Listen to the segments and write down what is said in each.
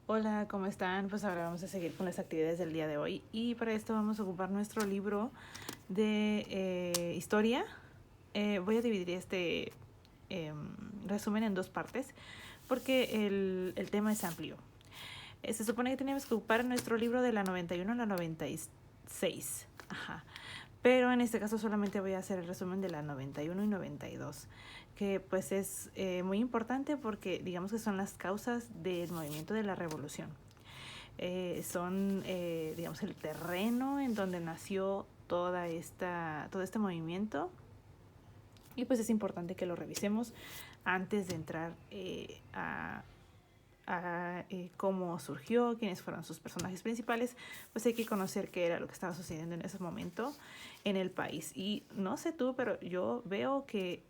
Hola, ¿cómo están? Pues ahora vamos a seguir con las actividades del día de hoy y para esto vamos a ocupar nuestro libro de historia. Voy a dividir este resumen en dos partes porque el tema es amplio. Se supone que teníamos que ocupar nuestro libro de la 91 a la 96. Ajá. Pero en este caso solamente voy a hacer el resumen de la 91 y 92, que pues es muy importante porque digamos que son las causas del movimiento de la revolución. Son, digamos, el terreno en donde nació todo este movimiento y pues es importante que lo revisemos antes de entrar a cómo surgió, quiénes fueron sus personajes principales. Pues hay que conocer qué era lo que estaba sucediendo en ese momento en el país. Y no sé tú, pero yo veo que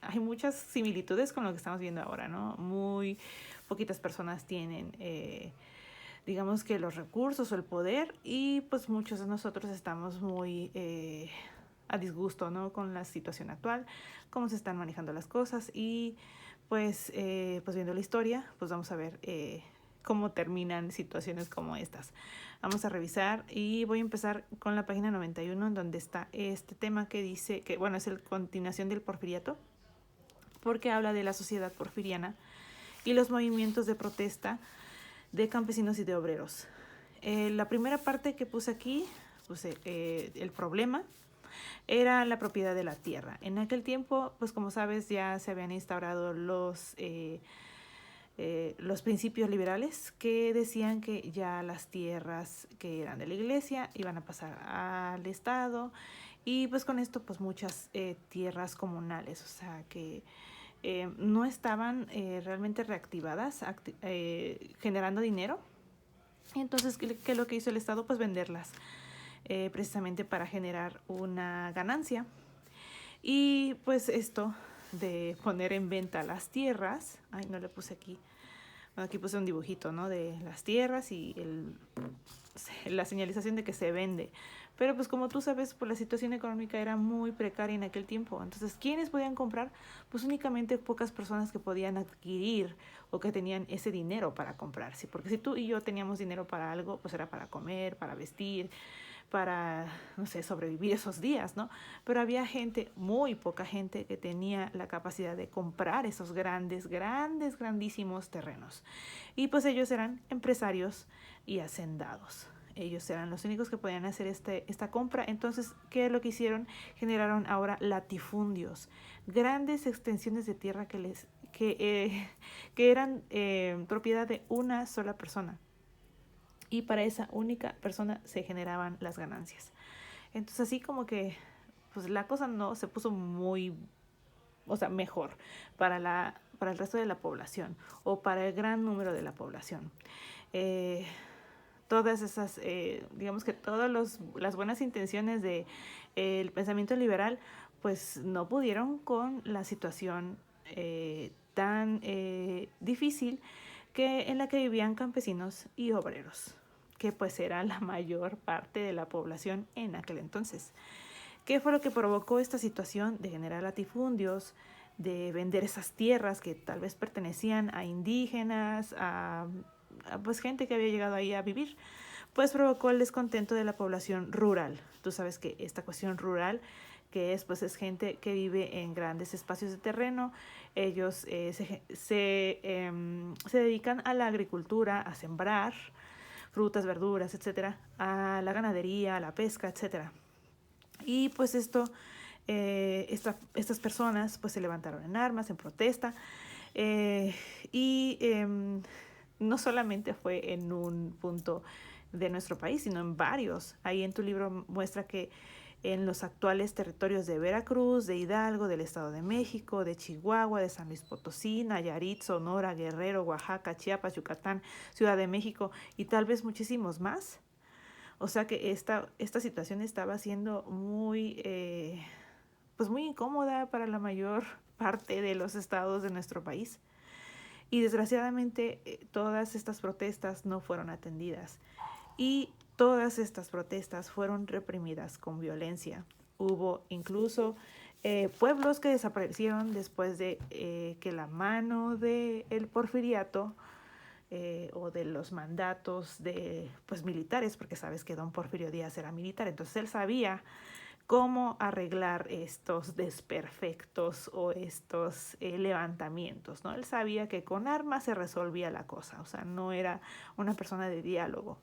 hay muchas similitudes con lo que estamos viendo ahora, ¿no? Muy poquitas personas tienen, digamos que los recursos o el poder y pues muchos de nosotros estamos muy a disgusto, ¿no? Con la situación actual, cómo se están manejando las cosas y pues viendo la historia, pues vamos a ver cómo terminan situaciones como estas. Vamos a revisar y voy a empezar con la página 91 en donde está este tema que dice que, bueno, es la continuación del porfiriato, porque habla de la sociedad porfiriana y los movimientos de protesta de campesinos y de obreros. La primera parte que puse aquí, puse el problema, era la propiedad de la tierra. En aquel tiempo, pues como sabes, ya se habían instaurado los principios liberales que decían que ya las tierras que eran de la iglesia iban a pasar al Estado y pues con esto pues muchas tierras comunales, o sea que no estaban realmente reactivadas, generando dinero. Entonces, ¿qué es lo que hizo el Estado? Pues venderlas, precisamente para generar una ganancia. Y pues esto de poner en venta las tierras, ay, no le puse aquí, bueno, aquí puse un dibujito, ¿no? De las tierras y la señalización de que se vende. Pero pues como tú sabes, pues la situación económica era muy precaria en aquel tiempo. Entonces, ¿quiénes podían comprar? Pues únicamente pocas personas que podían adquirir o que tenían ese dinero para comprar. ¿Sí? Porque si tú y yo teníamos dinero para algo, pues era para comer, para vestir, para, no sé, sobrevivir esos días, ¿no? Pero había gente, muy poca gente, que tenía la capacidad de comprar esos grandísimos terrenos. Y pues ellos eran empresarios y hacendados. Ellos eran los únicos que podían hacer esta compra. Entonces, ¿qué es lo que hicieron? Generaron ahora latifundios, grandes extensiones de tierra que eran propiedad de una sola persona. Y para esa única persona se generaban las ganancias. Entonces, así como que pues la cosa no se puso muy, o sea, mejor para el resto de la población o para el gran número de la población. Eh, Todas esas, digamos que todas las buenas intenciones del pensamiento liberal, pues no pudieron con la situación tan difícil en la que vivían campesinos y obreros, que pues era la mayor parte de la población en aquel entonces. ¿Qué fue lo que provocó esta situación de generar latifundios, de vender esas tierras que tal vez pertenecían a indígenas, a pues gente que había llegado ahí a vivir? Pues provocó el descontento de la población rural. Tú sabes que esta cuestión rural, que es gente que vive en grandes espacios de terreno, ellos se dedican a la agricultura, a sembrar frutas, verduras, etcétera, a la ganadería, a la pesca, etcétera. Y pues estas personas pues se levantaron en armas, en protesta, eh, y no solamente fue en un punto de nuestro país, sino en varios. Ahí en tu libro muestra que en los actuales territorios de Veracruz, de Hidalgo, del Estado de México, de Chihuahua, de San Luis Potosí, Nayarit, Sonora, Guerrero, Oaxaca, Chiapas, Yucatán, Ciudad de México y tal vez muchísimos más. O sea que esta situación estaba siendo pues muy incómoda para la mayor parte de los estados de nuestro país. Y desgraciadamente todas estas protestas no fueron atendidas. Y todas estas protestas fueron reprimidas con violencia. Hubo incluso pueblos que desaparecieron después de que la mano del porfiriato o de los mandatos de pues militares, porque sabes que don Porfirio Díaz era militar, entonces él sabía cómo arreglar estos desperfectos o estos levantamientos, ¿no? Él sabía que con armas se resolvía la cosa, o sea, no era una persona de diálogo.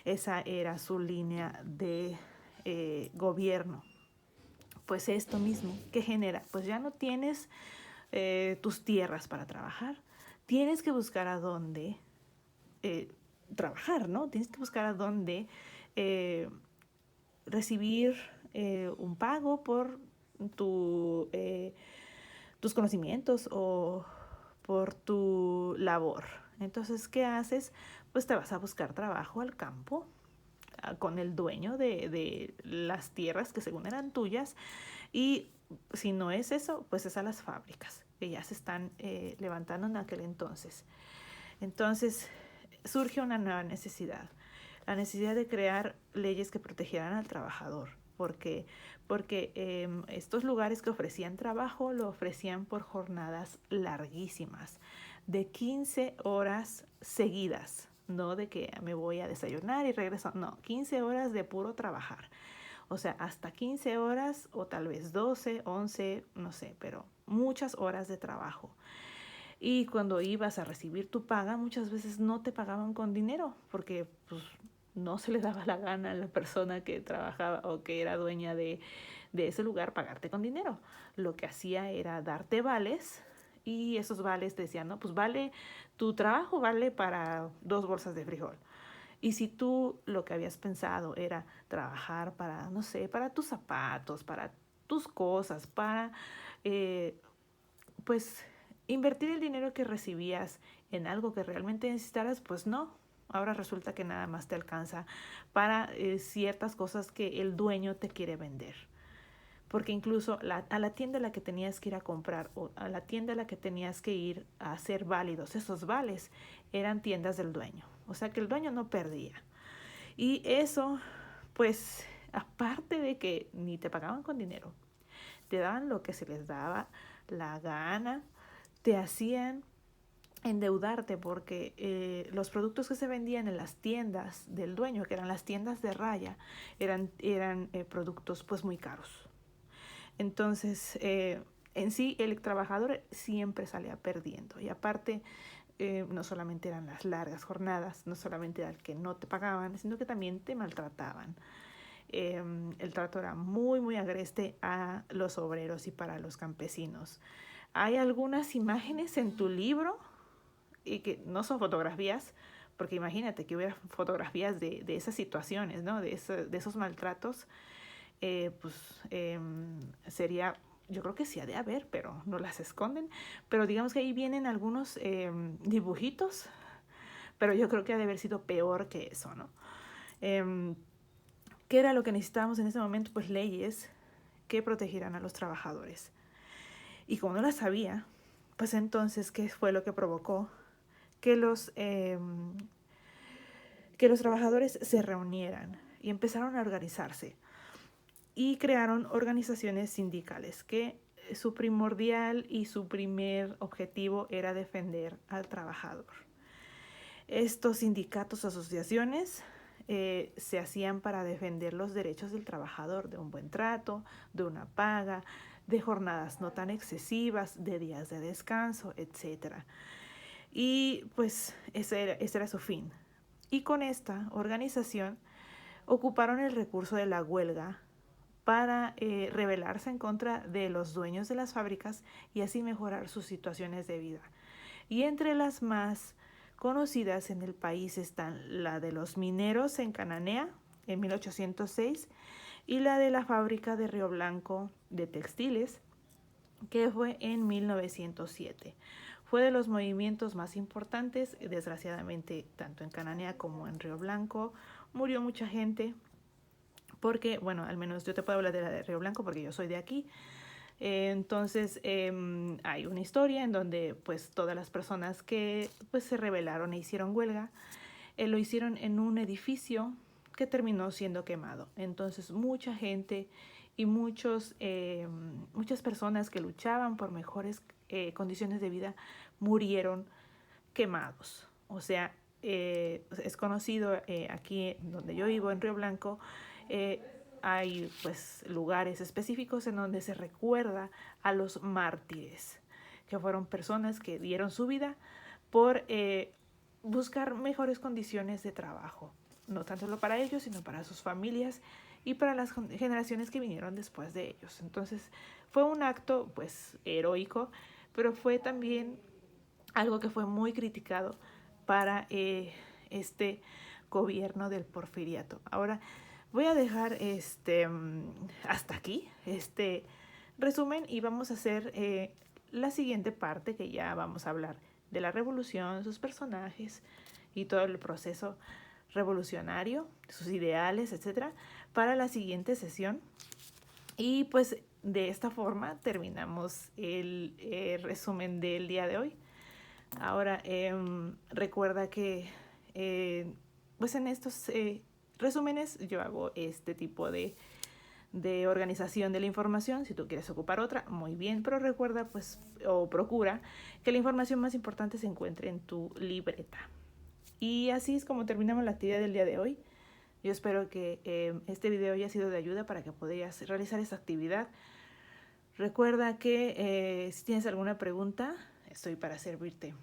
Esa era su línea de gobierno. Pues esto mismo, ¿qué genera? Pues ya no tienes tus tierras para trabajar, tienes que buscar a dónde trabajar, ¿no? Tienes que buscar a dónde recibir un pago por tu, tus conocimientos o por tu labor. Entonces, ¿qué haces? Pues te vas a buscar trabajo al campo con el dueño de las tierras que según eran tuyas, y si no es eso, pues es a las fábricas que ya se están levantando en aquel entonces. Entonces surge una nueva necesidad, la necesidad de crear leyes que protegieran al trabajador. Porque estos lugares que ofrecían trabajo lo ofrecían por jornadas larguísimas, de 15 horas seguidas, no de que me voy a desayunar y regreso, no, 15 horas de puro trabajar. O sea, hasta 15 horas o tal vez 12, 11, no sé, pero muchas horas de trabajo. Y cuando ibas a recibir tu paga, muchas veces no te pagaban con dinero, porque pues no se le daba la gana a la persona que trabajaba o que era dueña de ese lugar pagarte con dinero. Lo que hacía era darte vales, y esos vales te decían, no, pues vale, tu trabajo vale para 2 bolsas de frijol. Y si tú lo que habías pensado era trabajar para, no sé, para tus zapatos, para tus cosas, para, pues, invertir el dinero que recibías en algo que realmente necesitaras, pues no. Ahora resulta que nada más te alcanza para ciertas cosas que el dueño te quiere vender. Porque incluso a la tienda a la que tenías que ir a comprar o a la tienda a la que tenías que ir a hacer válidos esos vales eran tiendas del dueño. O sea que el dueño no perdía. Y eso, pues, aparte de que ni te pagaban con dinero, te daban lo que se les daba la gana, te hacían endeudarte porque los productos que se vendían en las tiendas del dueño, que eran las tiendas de raya, eran productos pues muy caros. Entonces, en sí, el trabajador siempre salía perdiendo. Y aparte, no solamente eran las largas jornadas, no solamente era el que no te pagaban, sino que también te maltrataban. El trato era muy, muy agreste a los obreros y para los campesinos. Hay algunas imágenes en tu libro, y que no son fotografías, porque imagínate que hubiera fotografías de esas situaciones, ¿no? De esos maltratos, pues sería, yo creo que sí ha de haber, pero no las esconden. Pero digamos que ahí vienen algunos dibujitos, pero yo creo que ha de haber sido peor que eso, ¿no? ¿Qué era lo que necesitábamos en ese momento? Pues leyes que protegieran a los trabajadores. Y como no las había, pues entonces, ¿qué fue lo que provocó? Que los trabajadores se reunieran y empezaron a organizarse. Y crearon organizaciones sindicales que su primordial y su primer objetivo era defender al trabajador. Estos sindicatos, asociaciones, se hacían para defender los derechos del trabajador, de un buen trato, de una paga, de jornadas no tan excesivas, de días de descanso, etc. Y pues ese era su fin. Y con esta organización ocuparon el recurso de la huelga para rebelarse en contra de los dueños de las fábricas y así mejorar sus situaciones de vida. Y entre las más conocidas en el país están la de los mineros en Cananea en 1806 y la de la fábrica de Río Blanco de textiles, que fue en 1907. Fue de los movimientos más importantes, desgraciadamente tanto en Cananea como en Río Blanco murió mucha gente, porque, bueno, al menos yo te puedo hablar de la de Río Blanco porque yo soy de aquí. Entonces hay una historia en donde pues todas las personas que pues se rebelaron e hicieron huelga, lo hicieron en un edificio que terminó siendo quemado. Entonces mucha gente y muchas personas que luchaban por mejores condiciones de vida murieron quemados. O sea, es conocido aquí donde yo vivo, en Río Blanco, hay pues lugares específicos en donde se recuerda a los mártires, que fueron personas que dieron su vida por buscar mejores condiciones de trabajo, no tanto solo para ellos, sino para sus familias y para las generaciones que vinieron después de ellos. Entonces fue un acto pues heroico, pero fue también algo que fue muy criticado para este gobierno del porfiriato. Ahora voy a dejar hasta aquí este resumen y vamos a hacer la siguiente parte, que ya vamos a hablar de la revolución, sus personajes y todo el proceso revolucionario, sus ideales, etcétera, para la siguiente sesión. Y pues de esta forma terminamos el resumen del día de hoy. Ahora, recuerda que pues en estos resúmenes yo hago este tipo de organización de la información. Si tú quieres ocupar otra, muy bien, pero recuerda pues o procura que la información más importante se encuentre en tu libreta. Y así es como terminamos la actividad del día de hoy. Yo espero que este video haya sido de ayuda para que puedas realizar esta actividad. Recuerda que si tienes alguna pregunta, estoy para servirte.